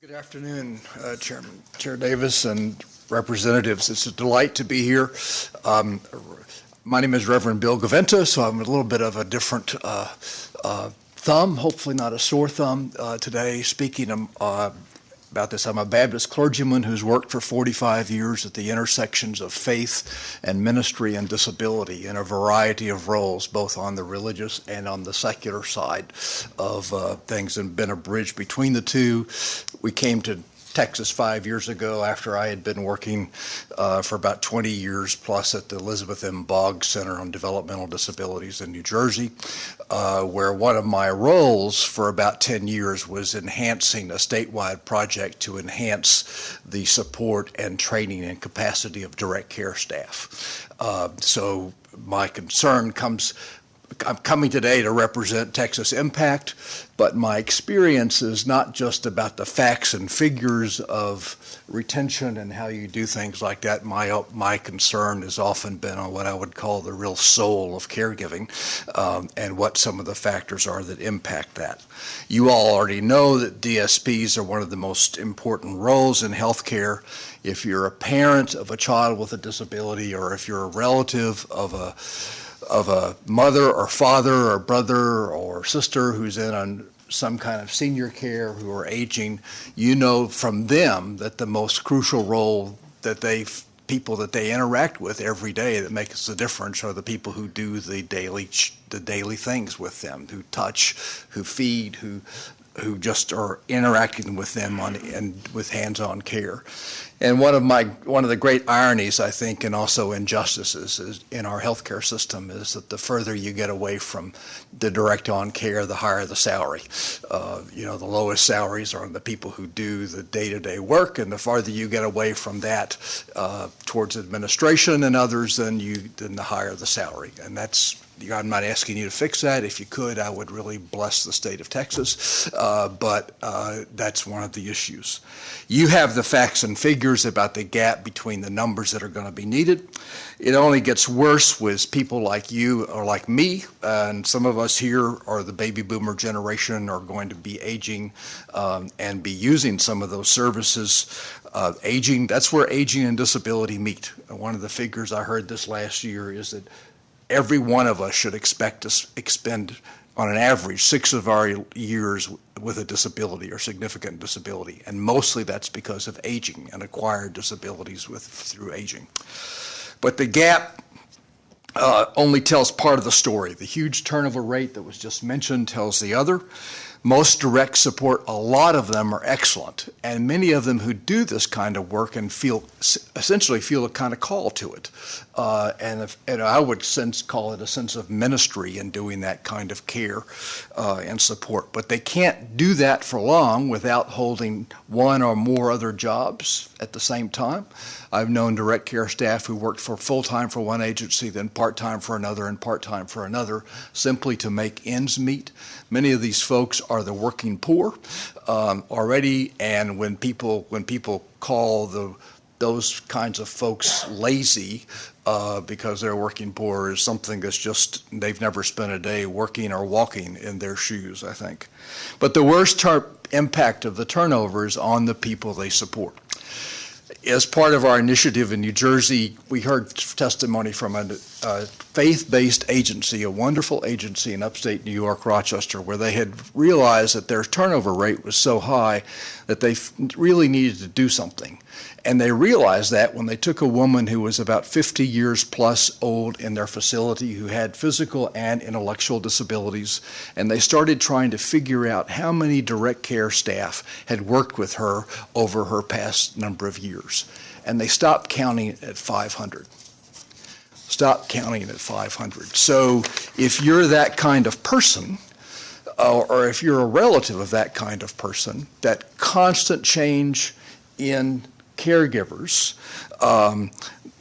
Good afternoon, Chair Davis and representatives. It's a delight to be here. My name is Reverend Bill Gaventa, so I'm a little bit of a different thumb, hopefully not a sore thumb today, speaking about this. I'm a Baptist clergyman who's worked for 45 years at the intersections of faith and ministry and disability in a variety of roles, both on the religious and on the secular side of things, and been a bridge between the two. We came to Texas 5 years ago after I had been working for about 20 years plus at the Elizabeth M. Boggs Center on Developmental Disabilities in New Jersey, where one of my roles for about 10 years was enhancing a statewide project to enhance the support and training and capacity of direct care staff. So my concern I'm coming today to represent Texas Impact, but my experience is not just about the facts and figures of retention and how you do things like that. My concern has often been on what I would call the real soul of caregiving and what some of the factors are that impact that. You all already know that DSPs are one of the most important roles in healthcare. If you're a parent of a child with a disability, or if you're a relative of a mother or father or brother or sister who's in on some kind of senior care, who are aging, you know from them that the most crucial role that people that they interact with every day that makes the difference are the people who do the daily things with them, who touch, who feed, who just are interacting with them and with hands-on care. And one of the great ironies, I think, and also injustices in our healthcare system is that the further you get away from the direct on care, the higher the salary. The lowest salaries are the people who do the day-to-day work, and the farther you get away from that towards administration and others, then the higher the salary. And I'm not asking you to fix that. If you could, I would really bless the state of Texas, but that's one of the issues. You have the facts and figures about the gap between the numbers that are going to be needed. It only gets worse with people like you or like me, and some of us here are the baby boomer generation, are going to be aging and be using some of those services. That's where aging and disability meet. One of the figures I heard this last year is that every one of us should expect to expend, on an average, 6 of our years with a disability or significant disability, and mostly that's because of aging and acquired disabilities through aging. But the gap only tells part of the story. The huge turnover rate that was just mentioned tells the other. Most direct support, a lot of them are excellent, and many of them who do this kind of work and essentially feel a kind of call to it. And I would call it a sense of ministry in doing that kind of care and support. But they can't do that for long without holding one or more other jobs at the same time. I've known direct care staff who worked for full-time for one agency, then part-time for another, and part-time for another, simply to make ends meet. Many of these folks are the working poor already, and when people call those kinds of folks lazy because they're working poor, is something that's just, they've never spent a day working or walking in their shoes, I think. But the worst impact of the turnover is on the people they support. As part of our initiative in New Jersey, we heard testimony from a faith-based agency, a wonderful agency in upstate New York, Rochester, where they had realized that their turnover rate was so high that they really needed to do something. And they realized that when they took a woman who was about 50 years plus old in their facility, who had physical and intellectual disabilities, and they started trying to figure out how many direct care staff had worked with her over her past number of years. And they stopped counting at 500. Stop counting at 500. So if you're that kind of person, or if you're a relative of that kind of person, that constant change in caregivers,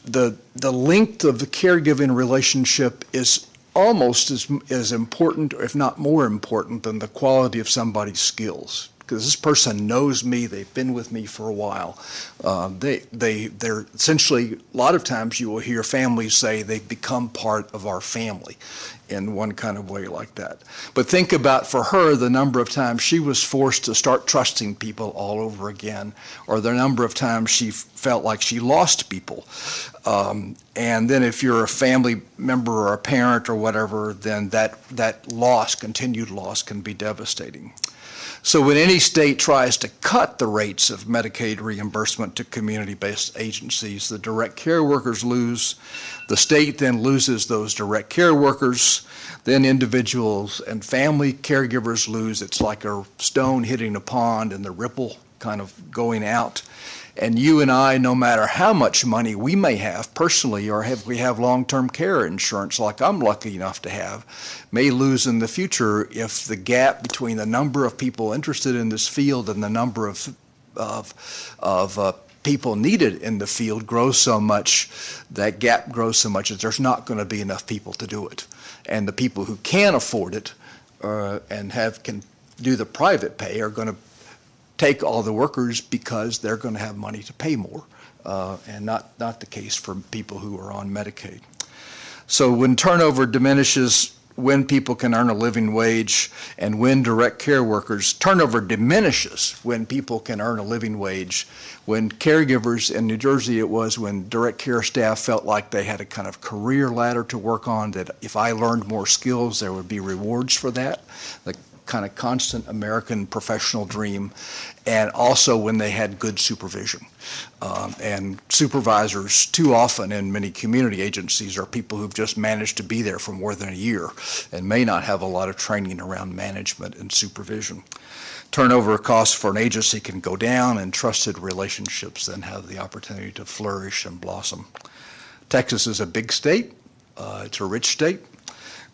the length of the caregiving relationship is almost as important, if not more important, than the quality of somebody's skills. because this person knows me, they've been with me for a while. They're essentially, a lot of times you will hear families say they've become part of our family in one kind of way like that. But think about, for her, the number of times she was forced to start trusting people all over again, or the number of times she felt like she lost people. And then if you're a family member or a parent or whatever, then that loss, continued loss, can be devastating. So when any state tries to cut the rates of Medicaid reimbursement to community-based agencies, the direct care workers lose. The state then loses those direct care workers. Then individuals and family caregivers lose. It's like a stone hitting a pond and the ripple kind of going out. And you and I, no matter how much money we may have personally, or we have long-term care insurance like I'm lucky enough to have, may lose in the future if the gap between the number of people interested in this field and the number of people needed in the field grows so much, that gap grows so much that there's not going to be enough people to do it. And the people who can afford it and can do the private pay are going to take all the workers because they're going to have money to pay more, and not the case for people who are on Medicaid. So when turnover diminishes, when people can earn a living wage, and when direct care workers, turnover diminishes when people can earn a living wage. When caregivers, in New Jersey it was when direct care staff felt like they had a kind of career ladder to work on, that if I learned more skills, there would be rewards for that. The kind of constant American professional dream, and also when they had good supervision. And supervisors, too often in many community agencies, are people who've just managed to be there for more than a year and may not have a lot of training around management and supervision. Turnover costs for an agency can go down, and trusted relationships then have the opportunity to flourish and blossom. Texas is a big state. It's a rich state.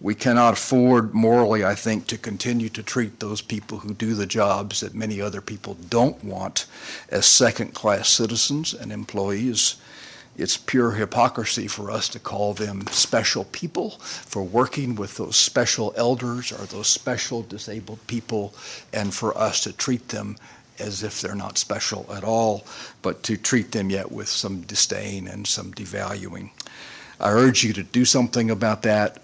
We cannot afford morally, I think, to continue to treat those people who do the jobs that many other people don't want as second-class citizens and employees. It's pure hypocrisy for us to call them special people for working with those special elders or those special disabled people, and for us to treat them as if they're not special at all, but to treat them yet with some disdain and some devaluing. I urge you to do something about that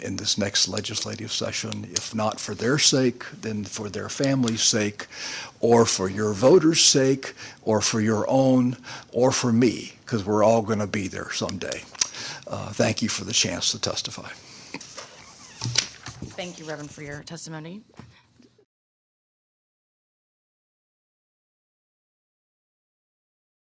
in this next legislative session, if not for their sake, then for their family's sake, or for your voters' sake, or for your own, or for me, because we're all going to be there someday. Thank you for the chance to testify. Thank you, Reverend, for your testimony.